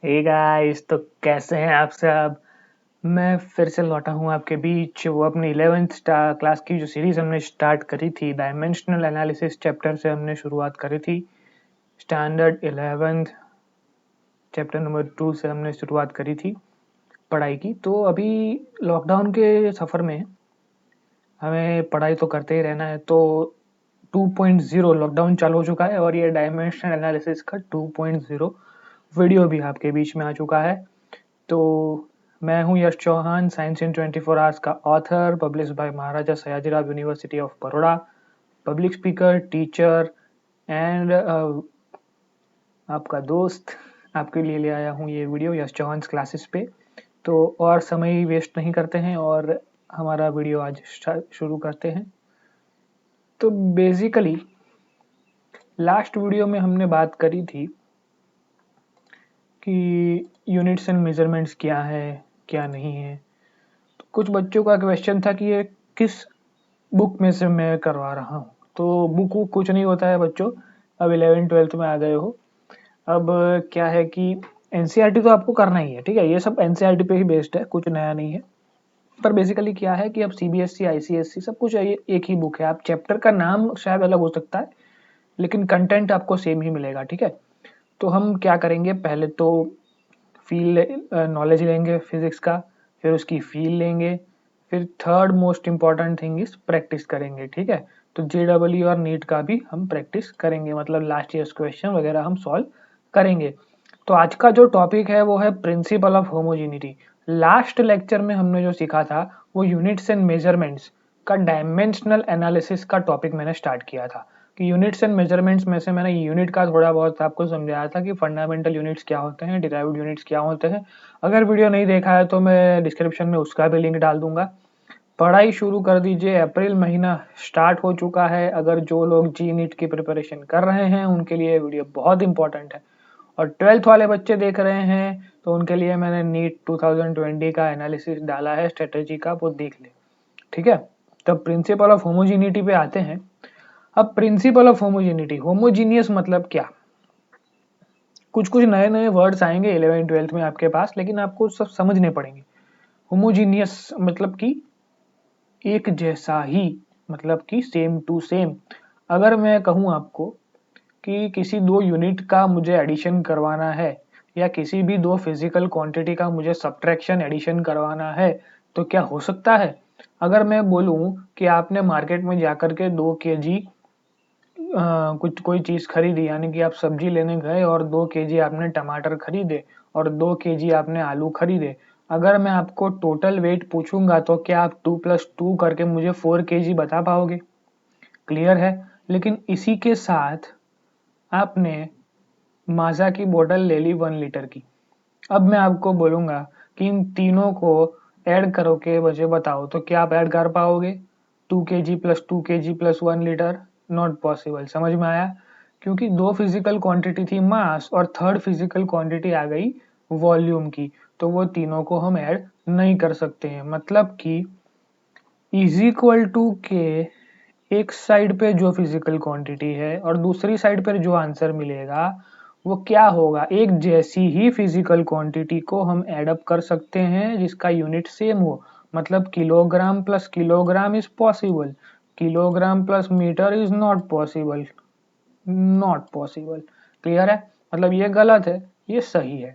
Hey guys, तो कैसे हैं आप सब। मैं फिर से लौटा हूँ आपके बीच। वो अपनी 11th क्लास की जो सीरीज हमने स्टार्ट करी थी, डायमेंशनल एनालिसिस चैप्टर से हमने शुरुआत करी थी। स्टैंडर्ड 11th चैप्टर नंबर 2 से हमने शुरुआत करी थी पढ़ाई की। तो अभी लॉकडाउन के सफ़र में हमें पढ़ाई तो करते ही रहना है। तो 2.0 लॉकडाउन चालू हो चुका है और ये डायमेंशनल एनालिसिस का 2.0 वीडियो भी आपके बीच में आ चुका है। तो मैं हूँ यश चौहान, साइंस इन 24 आवर्स का author, publish by Maharaja Sayajirao university of Baroda, public speaker, teacher and आपका दोस्त। आपके लिए ले आया हूँ ये वीडियो यश चौहान क्लासेस पे। तो और समय वेस्ट नहीं करते हैं और हमारा वीडियो आज शुरू करते हैं। तो बेसिकली लास्ट वीडियो में हमने बात करी थी कि यूनिट्स एंड मेजरमेंट्स क्या है, क्या नहीं है। तो कुछ बच्चों का क्वेश्चन था कि ये किस बुक में से मैं करवा रहा हूँ। तो बुक वुक कुछ नहीं होता है बच्चों, अब 11th-12th में आ गए हो। अब क्या है कि एनसीईआरटी तो आपको करना ही है, ठीक है। ये सब एनसीईआरटी पे ही बेस्ड है, कुछ नया नहीं है। पर बेसिकली क्या है कि अब सीबीएसई, आईसीएसई सब कुछ एक ही बुक है। आप चैप्टर का नाम शायद अलग हो सकता है, लेकिन कंटेंट आपको सेम ही मिलेगा, ठीक है। तो हम क्या करेंगे, पहले तो फील्ड नॉलेज लेंगे फिजिक्स का, फिर उसकी फील लेंगे, फिर third most important thing is practice करेंगे, ठीक है। तो जेडब्ल्यू और नीट का भी हम प्रैक्टिस करेंगे, मतलब लास्ट ईयर्स क्वेश्चन वगैरह हम सॉल्व करेंगे। तो आज का जो टॉपिक है वो है principle of homogeneity. Last lecture में हमने जो सीखा था वो यूनिट्स एंड मेजरमेंट्स का डायमेंशनल एनालिसिस का टॉपिक मैंने स्टार्ट किया था। कि यूनिट्स एंड मेजरमेंट्स में से मैंने यूनिट का थोड़ा बहुत आपको समझाया था कि फंडामेंटल यूनिट्स क्या होते हैं, डिराइव्ड यूनिट्स क्या होते हैं। अगर वीडियो नहीं देखा है तो मैं डिस्क्रिप्शन में उसका भी लिंक डाल दूंगा। पढ़ाई शुरू कर दीजिए, अप्रैल महीना स्टार्ट हो चुका है। अगर जो लोग जी नीट की प्रिपरेशन कर रहे हैं उनके लिए वीडियो बहुत इंपॉर्टेंट है, और 12th वाले बच्चे देख रहे हैं तो उनके लिए मैंने नीट 2020 का एनालिसिस डाला है स्ट्रेटेजी का, वो देख ले, ठीक है। तब प्रिंसिपल ऑफ होमोजेनिटी पे आते हैं। अब प्रिंसिपल ऑफ होमोजेनिटी, होमोजीनियस मतलब क्या। कुछ कुछ नए नए वर्ड्स आएंगे 11th-12th में आपके पास, लेकिन आपको सब समझने पड़ेंगे। होमोजीनियस मतलब कि एक जैसा ही, मतलब कि सेम टू सेम। अगर मैं कहूं आपको कि किसी दो यूनिट का मुझे एडिशन करवाना है, या किसी भी दो फिजिकल क्वांटिटी का मुझे सब्ट्रैक्शन एडिशन करवाना है, तो क्या हो सकता है। अगर मैं बोलूं कि आपने मार्केट में जाकर के 2 kg कुछ कोई चीज खरीदी, यानी कि आप सब्जी लेने गए और 2 kg आपने टमाटर खरीदे और 2 kg आपने आलू खरीदे। अगर मैं आपको टोटल वेट पूछूंगा तो क्या आप 2+2 करके मुझे 4 kg बता पाओगे। क्लियर है। लेकिन इसी के साथ आपने माजा की बोतल ले ली 1 लीटर की। अब मैं आपको बोलूंगा कि इन तीनों को ऐड करो के मुझे बताओ, तो क्या आप ऐड कर पाओगे। 2 kg + 2 kg + 1 litre, not possible. समझ में आया। क्योंकि दो फिजिकल क्वांटिटी थी मास, और थर्ड फिजिकल क्वांटिटी आ गई वॉल्यूम की, तो वो तीनों को हम ऐड नहीं कर सकते हैं। मतलब कि इज इक्वल टू के एक साइड पे जो फिजिकल क्वांटिटी है और दूसरी साइड पर जो आंसर मिलेगा वो क्या होगा, एक जैसी ही फिजिकल क्वांटिटी को हम ऐड अप कर सकते हैं जिसका यूनिट सेम हो। मतलब kilogram plus kilogram is possible, kilogram plus metre is not possible, not possible. Clear है। मतलब ये गलत है, ये सही है।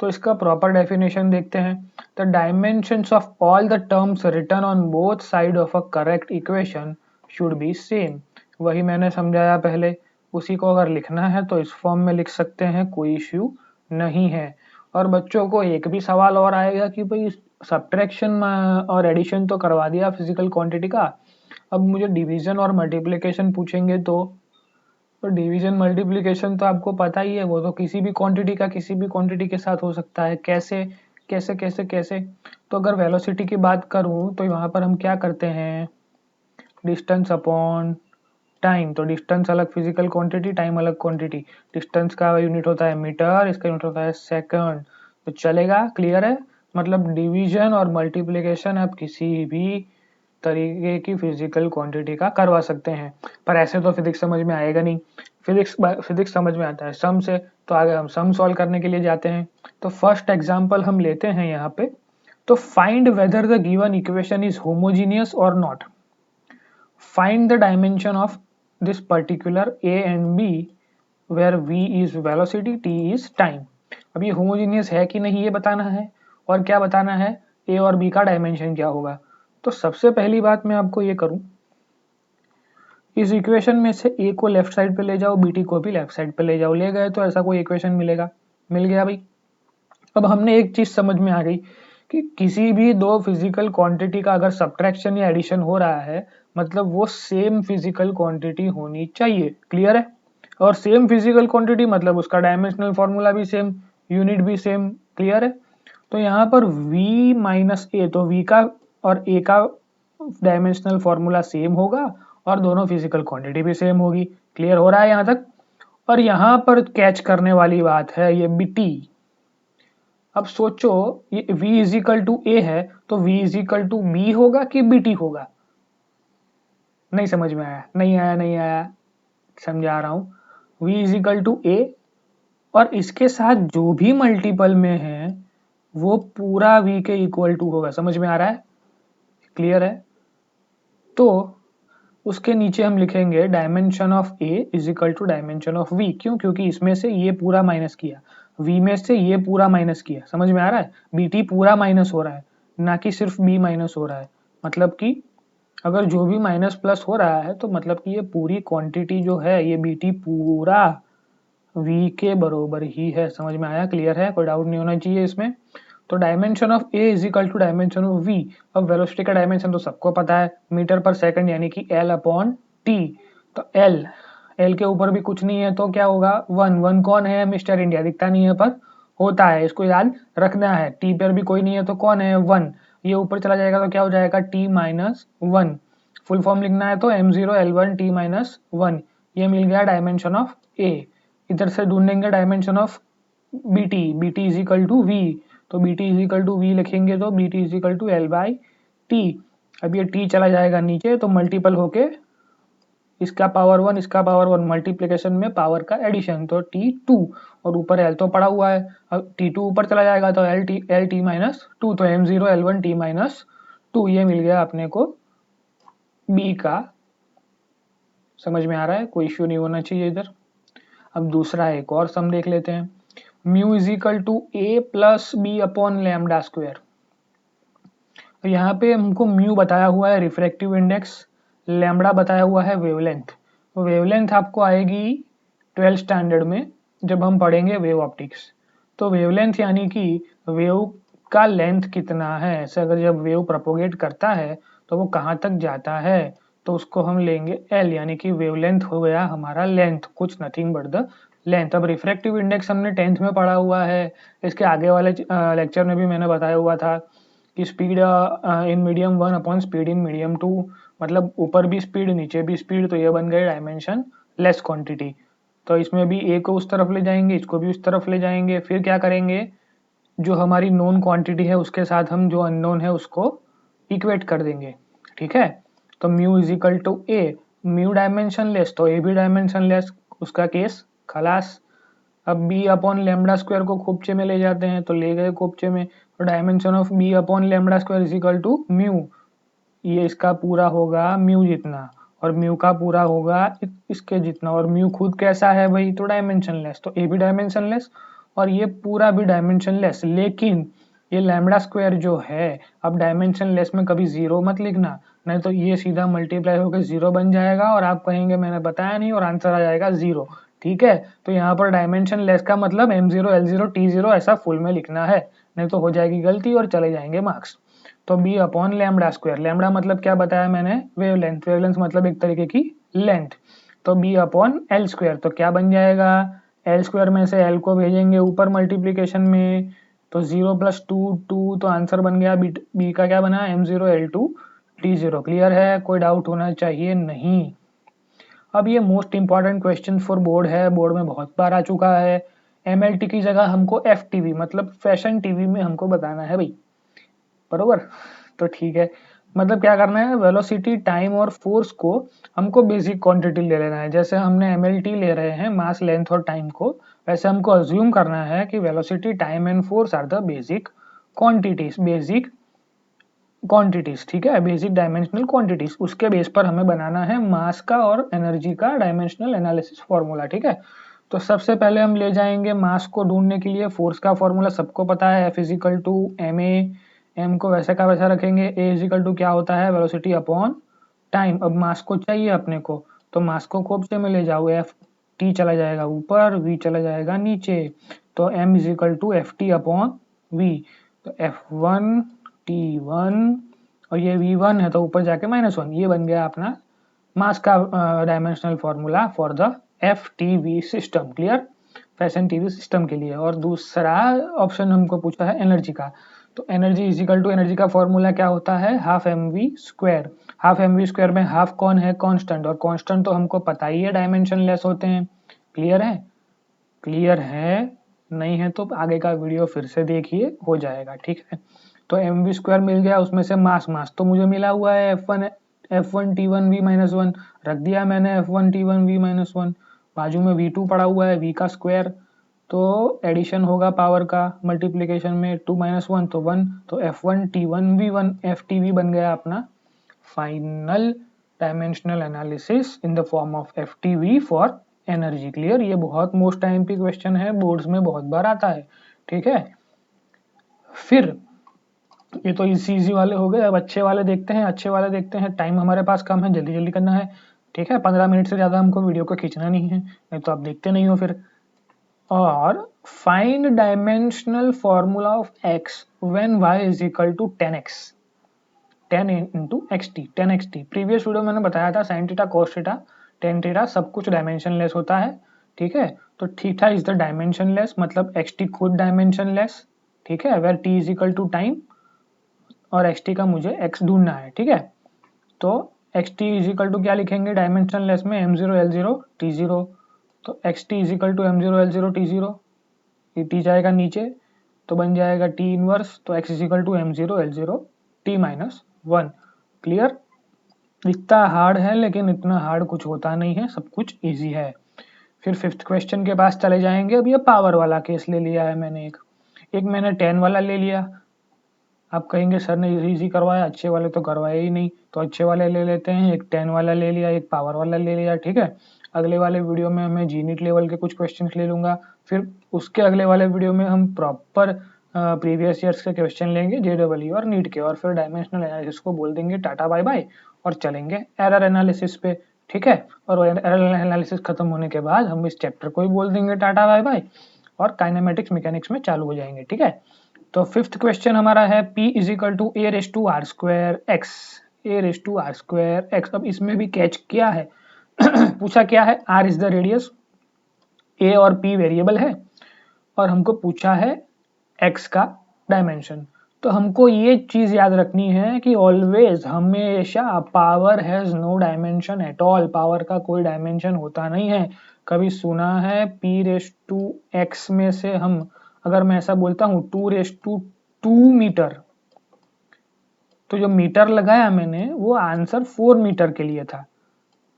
तो इसका प्रॉपर डेफिनेशन देखते हैं। The dimensions of all the terms written on both side of a correct equation should be same. वही मैंने समझाया पहले, उसी को अगर लिखना है तो इस फॉर्म में लिख सकते हैं, कोई इश्यू नहीं है। और बच्चों को एक भी सवाल और आएगा कि भाई सब्ट्रैक्शन और एडिशन तो करवा दिया फिजिकल क्वांटिटी का, अब मुझे डिवीजन और मल्टीप्लिकेशन पूछेंगे तो डिवीजन मल्टीप्लिकेशन तो आपको पता ही है, वो तो किसी भी क्वांटिटी का किसी भी क्वांटिटी के साथ हो सकता है। कैसे कैसे कैसे कैसे। तो अगर वेलोसिटी की बात करूं तो यहाँ पर हम क्या करते हैं, डिस्टेंस अपॉन टाइम। तो डिस्टेंस अलग फिजिकल क्वांटिटी, टाइम अलग क्वांटिटी। डिस्टेंस का यूनिट होता है मीटर, इसका यूनिट होता है सेकंड। तो चलेगा। क्लियर है। मतलब डिवीजन और मल्टीप्लिकेशन आप किसी भी तरीके की फिजिकल क्वांटिटी का करवा सकते हैं। पर ऐसे तो फिजिक्स समझ में आएगा नहीं। फिजिक्स फिजिक्स समझ में आता है सम से। तो आगे हम सम सॉल्व करने के लिए जाते हैं। तो फर्स्ट एग्जांपल हम लेते हैं यहाँ पे। तो find whether the given equation is homogeneous or not. Find the dimension of this particular a and b where v is velocity, t is time. अब ये होमोजीनियस है कि नहीं ये बताना है, और क्या बताना है, a और b का डायमेंशन क्या होगा। तो सबसे पहली बात मैं आपको ये करूं, इस इक्वेशन में से a को लेफ्ट साइड पे ले जाओ, bt को भी लेफ्ट साइड पे ले जाओ, ले गए तो ऐसा कोई इक्वेशन मिलेगा, मिल गया भाई। अब हमने एक चीज समझ में आ गई कि किसी भी दो फिजिकल क्वांटिटी का अगर सब्ट्रैक्शन या एडिशन हो रहा है, मतलब वो सेम फिजिकल क्वांटिटी होनी चाहिए। क्लियर है? और सेम फिजिकल क्वांटिटी मतलब उसका डायमेंशनल फॉर्मूला भी सेम, यूनिट भी सेम। क्लियर है? तो यहाँ पर v माइनस ए, तो v का और a का डायमेंशनल फॉर्मूला सेम होगा और दोनों फिजिकल क्वांटिटी भी सेम होगी। क्लियर हो रहा है यहाँ तक? और यहाँ पर कैच करने वाली बात है ये bt। अब सोचो ये v इजिकल टू ए है, तो v इजिकल टू बी होगा कि bt होगा? नहीं समझ में आया? नहीं आया, समझा रहा हूं। v इजिकल टू ए, और इसके साथ जो भी मल्टीपल में है वो पूरा v के इक्वल टू होगा। समझ में आ रहा है? क्लियर है? तो उसके नीचे हम लिखेंगे dimension of a is equal to dimension of v। क्यों? क्योंकि इसमें से ये पूरा माइनस किया, v में से ये पूरा माइनस किया। समझ में आ रहा है? bt पूरा माइनस हो रहा है, ना कि सिर्फ b माइनस हो रहा है। मतलब कि अगर जो भी माइनस प्लस हो रहा है तो मतलब कि ये पूरी क्वांटिटी जो है ये bt पूरा v के बरोबर ही है। समझ में आया? क्लियर है? कोई डाउट नहीं होना चाहिए इसमें। तो dimension of a is equal to dimension of v। अब वेलोसिटी का डायमेंशन तो सबको पता है, मीटर पर सेकंड यानी कि l अपॉन t। तो l के ऊपर भी कुछ नहीं है तो क्या होगा, 1 कौन है, मिस्टर इंडिया, दिखता नहीं है पर होता है, इसको याद रखना है। t पर भी कोई नहीं है तो कौन है, 1। ये ऊपर चला जाएगा तो क्या हो जाएगा, t माइनस 1। फुल फॉर्म लिखना है तो m0l1 t माइनस 1। ये मिल गया डायमेंशन ऑफ a। इधर से ढूंढेंगे dimension of bt is equal to v। तो bt is equal to v लिखेंगे तो bt is equal to l by T. अब ये t चला जाएगा नीचे तो मल्टीपल होके इसका पावर 1 इसका पावर 1, मल्टीप्लिकेशन में पावर का एडिशन, तो t2, और ऊपर l तो पड़ा हुआ है। अब t2 ऊपर चला जाएगा तो l t माइनस 2, तो m0 l1 t माइनस 2। ये मिल गया अपने को b का। समझ में आ रहा है? कोई इश्यू नहीं होना चाहिए इधर। अब दूसरा एक और सम देख लेते हैं। Mu is equal to A plus B upon lambda square. तो यहाँ पे हमको म्यू बताया हुआ है रिफ्रैक्टिव इंडेक्स, लैम्डा बताया हुआ है वेवलेंथ। तो वेवलेंथ आपको आएगी 12 स्टैंडर्ड में जब हम पढ़ेंगे वेव ऑप्टिक्स। तो वेवलेंथ यानी कि वेव का लेंथ कितना है, ऐसे अगर जब वेव प्रोपोगेट करता है तो वो कहाँ तक जाता है, तो उसको हम लेंगे एल, यानी कि वेवलेंथ हो गया हमारा लेंथ, कुछ नथिंग बट द लेंथ। अब रिफ्रैक्टिव इंडेक्स हमने 10th में पढ़ा हुआ है, इसके आगे वाले लेक्चर में भी मैंने बताया हुआ था कि speed in medium 1 upon speed in medium 2, मतलब ऊपर भी स्पीड नीचे भी स्पीड, तो ये बन गए डायमेंशन लेस क्वांटिटी। तो इसमें भी ए को उस तरफ ले जाएंगे, इसको भी उस तरफ ले जाएंगे, फिर क्या करेंगे, जो हमारी नोन क्वांटिटी है उसके साथ हम जो अननोन है उसको इक्वेट कर देंगे। ठीक है? तो mu is equal to A, mu dimensionless तो ए भी डायमेंशन लेस, उसका केस खलास। अब बी अपॉन लेमडा स्क्वायर को खोपचे में ले जाते हैं तो ले गए खोपचे में, तो dimension of B upon lambda square is equal to mu. ये इसका पूरा होगा म्यू जितना, और म्यू का पूरा होगा इसके जितना, और म्यू खुद कैसा है भाई, तो डायमेंशन लेस, तो ए भी डायमेंशन लेस और ये पूरा भी डायमेंशन लेस। लेकिन ये लैम्डा स्क्वायर जो है, अब डायमेंशन लेस में कभी जीरो मत लिखना, नहीं तो ये सीधा मल्टीप्लाई होकर जीरो बन जाएगा और आप कहेंगे मैंने बताया नहीं और आंसर आ जाएगा जीरो। ठीक है? तो यहाँ पर डायमेंशन लेस का मतलब m0 l0 t0 ऐसा फुल में लिखना है, नहीं तो हो जाएगी गलती और चले जाएंगे मार्क्स। तो B upon lambda square, lambda मतलब क्या बताया मैंने, वेवलेंथ, वेवलेंथ मतलब एक तरीके की लेंथ। तो बी अपॉन एल स्क्वायर, तो क्या बन जाएगा, एल स्क्वायर में से एल को भेजेंगे ऊपर मल्टीप्लीकेशन में, तो 0 प्लस 2 2, तो आंसर बन गया बी का क्या बना, m0 l2 t0। क्लियर है? कोई डाउट होना चाहिए नहीं। अब ये most important question for board है, बोर्ड में बहुत बार आ चुका है। MLT की जगह हमको FTV मतलब फैशन टीवी में हमको बताना है भाई, बरोबर? तो ठीक है, मतलब क्या करना है, वेलोसिटी, टाइम और फोर्स को हमको बेसिक क्वांटिटी ले लेना है। जैसे हमने MLT ले रहे हैं मास, लेंथ और टाइम को, वैसे हमको अज्यूम करना है कि velocity, time and force are the basic quantities, ठीक है, बेसिक डायमेंशनल क्वांटिटीज। उसके बेस पर हमें बनाना है मास का और एनर्जी का डायमेंशनल एनालिसिस फॉर्मूला, ठीक है। तो सबसे पहले हम ले जाएंगे मास को ढूंढने के लिए फोर्स का फॉर्मूला सबको पता है, F is equal to M A, M को वैसा का वैसा रखेंगे, ए इजिकल टू क्या होता है, वेलोसिटी अपॉन टाइम। अब मास को चाहिए अपने को, तो मास को कोफ्ते में ले जाओ, एफ टी चला जाएगा ऊपर, वी चला जाएगा नीचे, तो M is equal to F T upon V. तो F1 T1 और ये V1 है तो ऊपर जाके -1, ये बन गया अपना मास का dimensional formula for the FTV system. Clear, fashion TV system के लिए। और दूसरा ऑप्शन हमको पूछा है एनर्जी का, तो एनर्जी इजिकल टू, एनर्जी का फॉर्मूला क्या होता है, half M V square. Half M V square में हाफ कौन है, कांस्टेंट, और कांस्टेंट तो हमको पता ही है डायमेंशन लेस होते हैं। क्लियर है, क्लियर है, नहीं है तो आगे का वीडियो फिर से देखिए, हो जाएगा, ठीक है। तो एम वी स्क्वायर मिल गया, उसमें से मास तो मुझे मिला हुआ है F1 T1 V-1, रख दिया मैंने F1 T1 V-1, बाजू में V2 पड़ा हुआ है, V का स्क्वायर, तो एडिशन होगा पावर का, मल्टीप्लीकेशन में 2 - 1 तो 1, तो F1 T1 V1 FTV बन गया अपना final dimensional analysis in the form of FTV for energy. Clear, ये बहुत मोस्ट टाइम पे क्वेश्चन है, बोर्ड्स में बहुत बार आता है, ठीक है। फिर ये तो इजी वाले हो गए, अब अच्छे वाले देखते हैं, अच्छे वाले देखते हैं। टाइम हमारे पास कम है, जल्दी जल्दी करना है, ठीक है। 15 मिनट से ज़्यादा हमको वीडियो को खींचना नहीं है, नहीं तो आप देखते नहीं हो फिर। और find dimensional formula of X when y is equal to 10x, 10 into X T, 10x t। Previous video मैंने बताया था sine theta, cos theta, tan theta सब कुछ डायमेंशन लेस होता है, ठीक है। तो theta is the dimensionless, मतलब एक्स टी खुद डायमेंशन लेस, ठीक है, where t is equal to time और एक्स टी का मुझे एक्स ढूंढना है, ठीक है। तो X T is equal to क्या लिखेंगे डायमेंशन लेस में, m0 l0 t0, तो X T is equal to m0 l0 t0, ये t जाएगा नीचे तो बन जाएगा t इनवर्स, तो x is equal to m0 l0 t-1। Clear, इतना हार्ड है लेकिन इतना हार्ड कुछ होता नहीं है, सब कुछ इजी है। फिर फिफ्थ क्वेश्चन के पास चले जाएंगे। अब ये पावर वाला केस ले लिया है मैंने, एक मैंने 10 वाला ले लिया। आप कहेंगे सर ने इजी करवाया, अच्छे वाले तो करवाए ही नहीं, तो अच्छे वाले ले लेते हैं, एक 10 वाला ले लिया, एक पावर वाला ले लिया, ठीक है। अगले वाले वीडियो में मैं जीनीट लेवल के कुछ क्वेश्चंस ले लूंगा, फिर उसके अगले वाले वीडियो में हम प्रॉपर प्रीवियस ईयर्स के क्वेश्चन लेंगे JEE और नीट के, और फिर डायमेंशनल एनालिसिस को बोल देंगे टाटा बाय बाय और चलेंगे एरर एनालिसिस पे, ठीक है। और एरर एनालिसिस खत्म होने के बाद हम इस चैप्टर को ही बोल देंगे टाटा बाय बाय और काइनेमेटिक्स मैकेनिक्स में चालू हो जाएंगे, ठीक है। तो फिफ्थ क्वेश्चन हमारा है P is equal to A raise to R square X, A raise to R square X. अब इसमें भी कैच क्या है पूछा क्या है, R is the radius, A और P वेरिएबल है, और हमको पूछा है x का डायमेंशन। तो हमको ये चीज याद रखनी है कि ऑलवेज, हमेशा, power has no dimension at all, power का कोई डायमेंशन होता नहीं है। कभी सुना है P रेस टू x में से हम, अगर मैं ऐसा बोलता हूँ 2 रेस टू 2 मीटर, तो जो मीटर लगाया मैंने वो आंसर 4 मीटर के लिए था।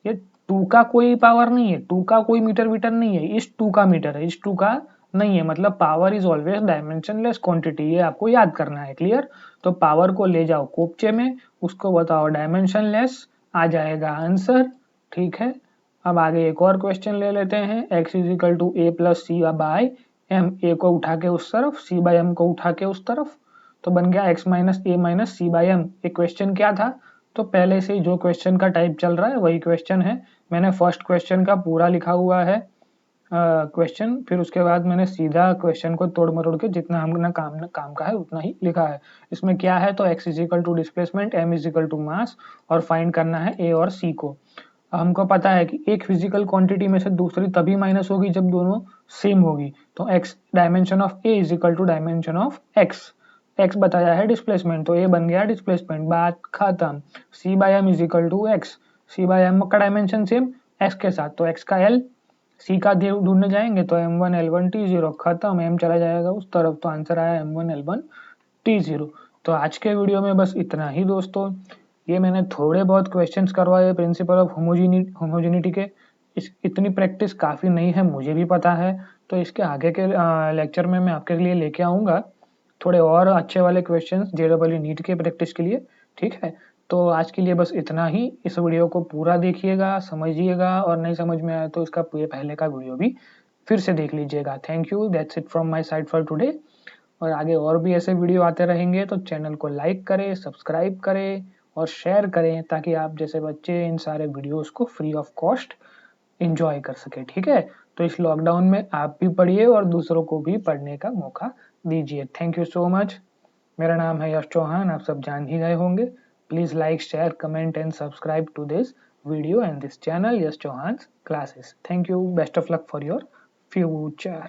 ये 2 का कोई पावर नहीं है, 2 का कोई मीटर मीटर नहीं है, इस 2 का मीटर है, इस 2 का नहीं है, मतलब power is always dimensionless quantity, ये आपको याद करना है। क्लियर, तो पावर को ले जाओ कोपचे में, उसको बताओ डायमेंशनलेस, आ जाएगा आंसर, ठीक है। अब आगे एक और क्वेश्चन ले लेते हैं, x is equal to A plus C by M, A को उठा के उस तरफ, सी बाय एम को उठा के उस तरफ, तो बन गया x minus A minus C by M. ये क्वेश्चन क्या था, तो पहले से ही जो क्वेश्चन का टाइप चल रहा है वही क्वेश्चन है। मैंने फर्स्ट क्वेश्चन का पूरा लिखा हुआ है क्वेश्चन, फिर उसके बाद मैंने सीधा क्वेश्चन को तोड़ मरोड़ के जितना हमने काम का है उतना ही लिखा है। इसमें क्या है, तो x is equal to displacement, m is equal to mass, और फाइंड करना है a और c को। हमको पता है कि एक फिजिकल क्वांटिटी में से दूसरी तभी माइनस होगी जब दोनों सेम होगी, तो x dimension of a is equal to dimension of x बताया है डिस्प्लेसमेंट, तो a बन गया डिस्प्लेसमेंट, बात खत्म। c by m is equal to x, c by m का डायमेंशन सेम x के साथ, तो x का l, c का ढूंढने जाएंगे तो m1 l1 t0, खत्म, m चला जाएगा उस तरफ, तो आंसर आया m1 l1 t0। तो आज के वीडियो में बस इतना ही दोस्तों, ये मैंने थोड़े बहुत क्वेश्चंस करवाए प्रिंसिपल ऑफ होमोजेनिटी के, इतनी प्रैक्टिस काफ़ी नहीं है, मुझे भी पता है, तो इसके आगे के लेक्चर में मैं आपके लिए लेके आऊँगा थोड़े और अच्छे वाले क्वेश्चंस जेईई नीट के प्रैक्टिस के लिए, ठीक है? तो आज के लिए बस इतना ही। इस वीडियो को पूरा देखिएगा, समझिएगा और नहीं समझ में आया तो इसका पहले का वीडियो भी फिर से देख लीजिएगा। Thank you, that's it from my side for today. और आगे और भी ऐसे वीडियो आते रहेंगे तो चैनल को लाइक करें, सब्सक्राइब करें और शेयर करें ताकि आप जैसे बच्चे इन सारे वीडियोस को फ्री ऑफ कॉस्ट एंजॉय कर सके, ठीक है? तो इस लॉकडाउन में आप भी पढ़िए और दूसरों को भी पढ़ने का मौका दीजिए। Thank you so much. मेरा नाम है यश चौहान, आप सब जान ही गए होंगे। Please like, share, comment and subscribe to this video and this channel, Yash Chauhan's Classes. Thank you. Best of luck for your future.